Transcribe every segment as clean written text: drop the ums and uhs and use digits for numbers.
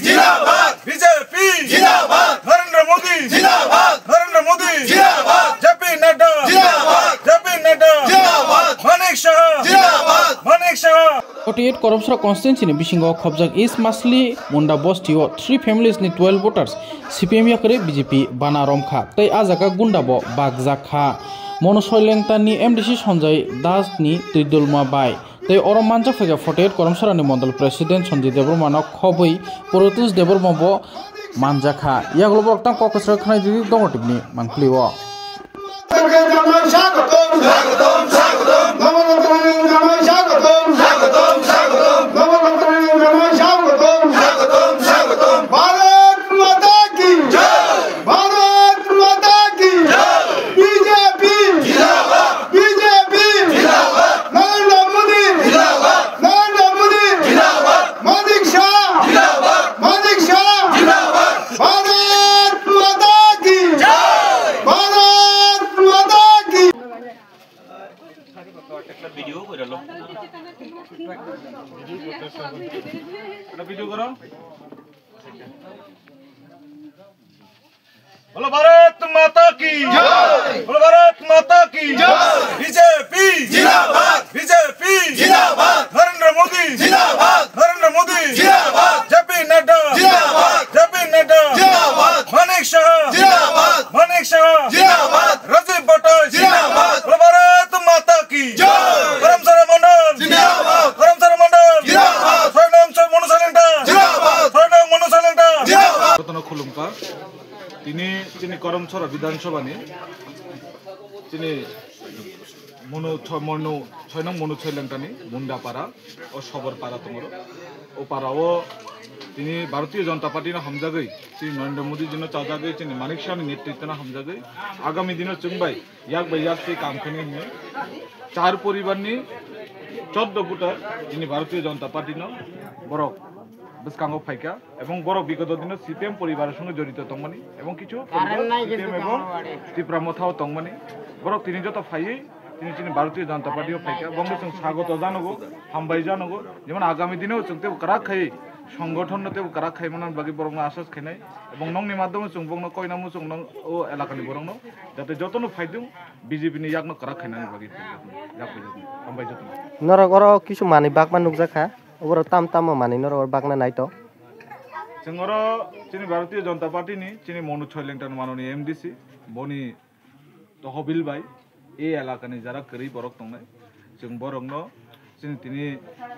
जिंदाबाद बीजेपी जिंदाबाद नरेंद्र मोदी जिंदाबाद जिंदाबाद जेपी नड्डा जिंदाबाद मानिक शाह 48 करमसरा कॉन्स्टिट्यूंसी बिसिंगो खबजाक ईस्ट मासली मुंडा बस्तियो 3 families नि 12 voters CPM yakre BJP bana romkha tei ajaka gundabo bagjakha monosoilengtani MDC Sanjay Das ni Tridulma bai tei orom manjak phega 48 करमसरा ni mandal president Sanjay Deborma no khoboi Protus Deborma bo manjakha yaglobo tang kokosra khnai di dongotibni manpliwo video करो बोलो भारत माता की जय बोलो भारत माता की जय BJP जिंदाबाद नरेंद्र मोदी जिंदाबाद जेपी नड्डा जिंदाबाद मानिक शाह जिंदाबाद राजीव भट्टाचार्य जिंदाबाद बोलो भारत माता की जय करमसरा मंडल जिंदाबाद खुलुमपा তিনি করমছড়া বিধানসভানি তিনি ছয় নং মনুছৈলেংটানি মুন্ডাপাড়া ও সবরপাড়া তোমার ও পাড়াও তিনি ভারতীয় জনতা পার্টি হামজাগৈ তিনি নরেন্দ্র মোদী জন্য চাজাগৈ তিনি মানিক শাহনি নেতৃত্ব হামজাগৈ আগামী দিনের চুংবাই ইয়াক বাই ইয়াক সেই কামখানি নিয়ে 4 পরিবারনি 14 ভোটার তিনি ভারতীয় জনতা পার্টি বড় বেসকাঙ্গো ফাইকা এবং বড় বিগত দিনে সিপিএম পরিবারের সঙ্গে জড়িত তংমানি এবং কিছু সিপিএম এবং তীব্রামথাও তংমানি বড় তিনি যত ফাইয়ে তিনি ভারতীয় জনতা পার্টিও ফাইকা বঙ্গ जों স্বাগত জানাগো হামবাই জানাগো যেমন আগামী দিনেও जों তেও কারা খাই সংগঠন তেও কারা খাই মানার বাকি বরং আশ্বাস খাইনাই এবং নংনি মাধ্যমে जों বংন কয়নামু जों নং ও এলাকানি বরং যাতে যতনো ফাইদুম বিজেপি নি ইয়াকনো কারা খাইনানি বাকি যাপে হামবাই যত নরগর কিছু মানি বাকমান নুকজাখা ওর তাম মানি নরগর বাকনা নাইতো जोंर चिनी भारतीय जनता पार्टी नि चिनी मनु छयलेंटान माननी MDC बनी तहबिल बाई ए एलाकानि जारा करी बरक तंनाय जों बरंनो चिनी तिनि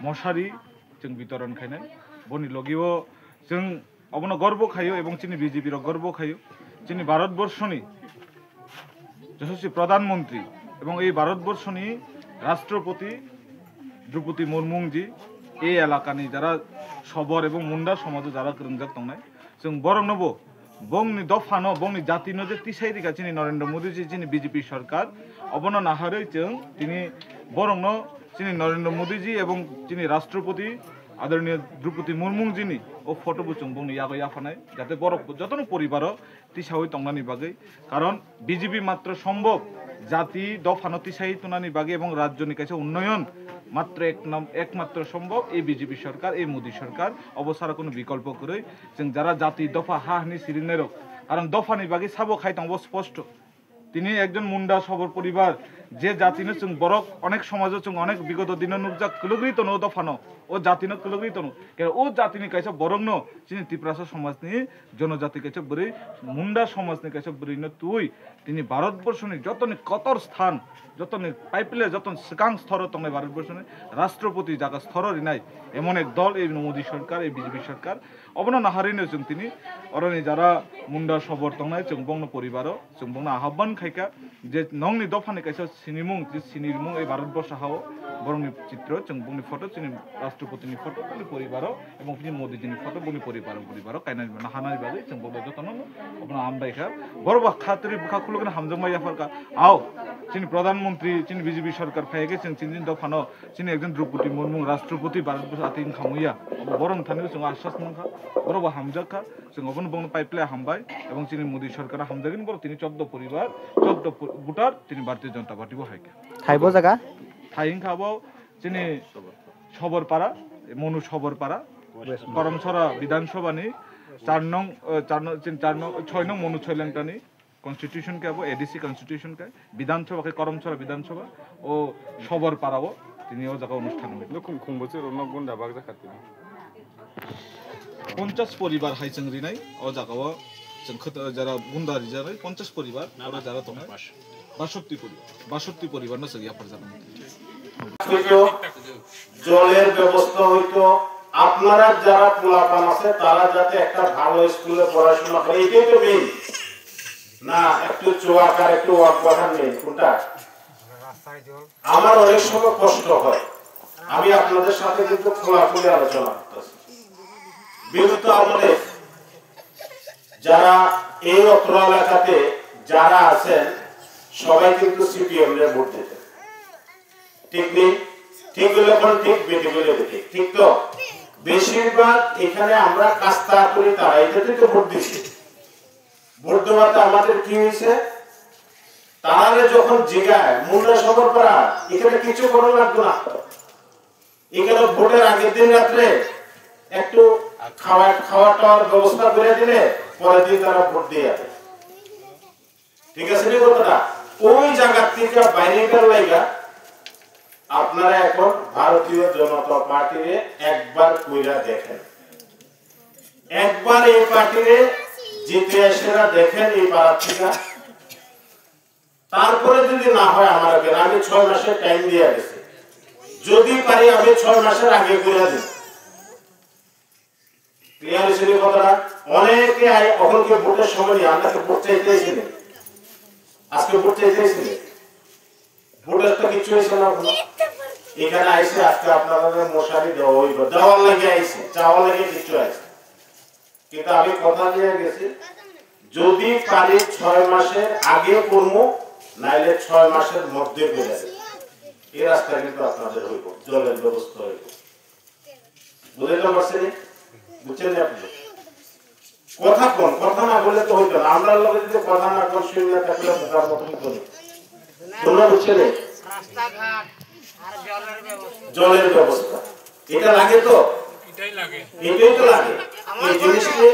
मशारी जों वितरण खायनाय बनी लगिओ जों अबनो गर्व खायो एवं चिनी बीजेपी र गर्व खायो चिनी भारतवर्षनि यशस्वी प्रधानमंत्री एवं ए भारतवर्षनि राष्ट्रपति द्रौपदी मुर्मू जी এই এলাকানি যারা সবর এবং মুন্ডা সমাজ যারা করংজাক তংনাই जों বরংনবো বংনি দফানো বংনি জাতিনো যে তিসাই দিকা চিনি নরেন্দ্র মোদী জি চিনি বিজেপি সরকার অবন নাহারে जों তিনি বরংন চিনি নরেন্দ্র মোদী জি এবং চিনি রাষ্ট্রপতি আদরণীয় দ্রৌপদী মুর্মু জিনি ও ফটো বুচুং বংনি ইয়াগো ইয়াফানাই যাতে বড় যতনো পরিবার তিসাই তংনানি বাগৈ কারণ বিজেপি মাত্র সম্ভব জাতি দফানো তিসাই তুনানি বাগে এবং রাজ্যনি কাছে উন্নয়ন মাত্র একমাত্র সম্ভব এই বিজেপি সরকার এই মোদী সরকার অবসারা কোনো বিকল্প করে যারা জাতি দফা হাহনি সিরিনেরও কারণ দফানি বাকি সাবো খাইতাম স্পষ্ট তিনি একজন মুন্ডা সবর পরিবার যে জাতিনো जों বরক অনেক সমাজে जों অনেক বিগত দিন নুকজা কুলগ্রিত নো দফানো ও জাতিনো কুলগ্রিত নো ও জাতিনি কাইছে বরং নো চিনি ত্রিপুরা সমাজনি জনজাতি কাইছে বরি মুন্ডা সমাজনি কাইছে বরি ন তুই তিনি ভারতবর্ষনি যতনি কতর স্থান যতনি পাইপলে যতন সিকাং স্তর তংনে ভারতবর্ষনি রাষ্ট্রপতি জায়গা স্তরই নাই এমন এক দল এই মোদী সরকার এই বিজেপি সরকার অবনা নাহারিনো जों তিনি অরনি যারা মুন্ডা সবর তংনাই जों বংন পরিবারও जों বংন আহ্বান খাইকা যে নংনি দফানি কাইছে সিনিমুং যে সিনিমুং এই ভারতবর্ষ হাও বরংনি চিত্র जों বংনি ফটো চিনি রাষ্ট্রপতিনি ফটো বংনি পরিবারও এবং তিনি মোদীজিনি ফটো বংনি পরিবারও কাইনানি নাহানানি বাগে जों বংন যতন অবনা আমবাইখা বড়বা খাতরি বুখা খুলগন হামজমাইয়া ফরকা আও চিনি প্রধানমন্ত্রী চিনি বিজেপি সরকার ফাইগে जों চিনি দফানো চিনি একজন দ্রৌপদী মুর্মু রাষ্ট্রপতি ভারতবর্ষ আতিন খামুইয়া বরং থানিও जों আশ্বাস নখা বড়বা হামজাখা जों অবন বংন পাইপলে হামবাই এবং চিনি মোদী সরকার হামজাগিন বড় তিনি 14 পরিবার 14 ভোটার তিনি ভারতীয় জনতা পার্টি হাইকা খাইবো জায়গা থাইং খাবো চিনি সবরপাড়া মনু সবরপাড়া করমছড়া বিধানসভানি 6 নং মনু ছয়লেংটানি কনস্টিটিউশন কে আবো এডিসি কনস্টিটিউশন কে বিধানসভা কে করমছড়া বিধানসভা ও সবর পারাবো তিনি ও জায়গা অনুষ্ঠান হবে লুকুম খুমবছে রনক গুন্ডা বাগ জাখাতি 50 পরিবার হাইচং রিনাই ও জায়গাও जों যারা গুন্ডারি যারা 50 পরিবার আর যারা তোমার 62 পরিবার না সগিয়া পর যাবেন জলের ব্যবস্থা হইতো আপনারা যারা পোলাপান আছে তারা যাতে একটা ভালো স্কুলে পড়াশোনা করে এটাই তো মেইন না একটু চোয়াকার একটু ওয়াকবাহার নেই কোনটা আমার অনেক সময় কষ্ট হয় আমি আপনাদের সাথে কিন্তু খোলাখুলি আলোচনা করতেছি বিগত আমলে যারা এই অত্র এলাকাতে যারা আছেন সবাই কিন্তু সিপিএম এর ভোট দিতেন ঠিক নেই ঠিক হলে কোন ঠিক বেটি বলে ঠিক ঠিক তো বেশিরভাগ এখানে আমরা কাস্তা করি তারা এটাতে তো ভোট দিচ্ছি ভোট দেওয়াতে আমাদের কি হয়েছে তাহলে যখন জিগায় মুন্ডা সবর করা এখানে কিছু করা লাগতো না এখানে ভোটের আগের দিন রাত্রে একটু খাওয়াটার ব্যবস্থা করে দিলে পরের দিন তারা ভোট দিয়ে যাবে ঠিক আছে নি কথাটা ওই জায়গা থেকে বাইরেকার লাইগা আপনারা এখন ভারতীয় জনতা পার্টিরে একবার কইরা দেখেন একবার এই পার্টিরে জিতে এসেরা দেখেন এই পাড়া থেকে তারপরে যদি না হয় আমার আগে আমি 6 মাসের টাইম দিয়ে গেছি যদি পারি আমি 6 মাসের আগে কইরা দিই ক্লিয়ার হইছে নি কথাটা অনেকে এখন কি ভোটের সময় নিয়ে আপনাকে ভোট চাইতেছিলেন আজকে ভোট চাইতেছিলেন ভোটের তো কিছু হইছে না এখানে আইসে আজকে আপনাদের মশারি দেওয়া হইব দেওয়ার লাগে আইসে চাওয়ার লাগে কিছু আইসে কিন্তু আমি কথা দিয়ে গেছি যদি পারি 6 মাসের আগে করব নাইলে 6 মাসের মধ্যে করে এই রাস্তা কিন্তু আপনাদের হইব জলের ব্যবস্থা হইব বুঝতে পারছেন বুঝছেন আপনি কথা না বললে তো হইতো না আমরা লোকে যদি কথা না কোন শুনলে তাহলে বোকার মতন করি তোমরা বুঝছেন রাস্তাঘাট আর জলের ব্যবস্থা এটা লাগে তো এটাই তো লাগে এই জিনিসকে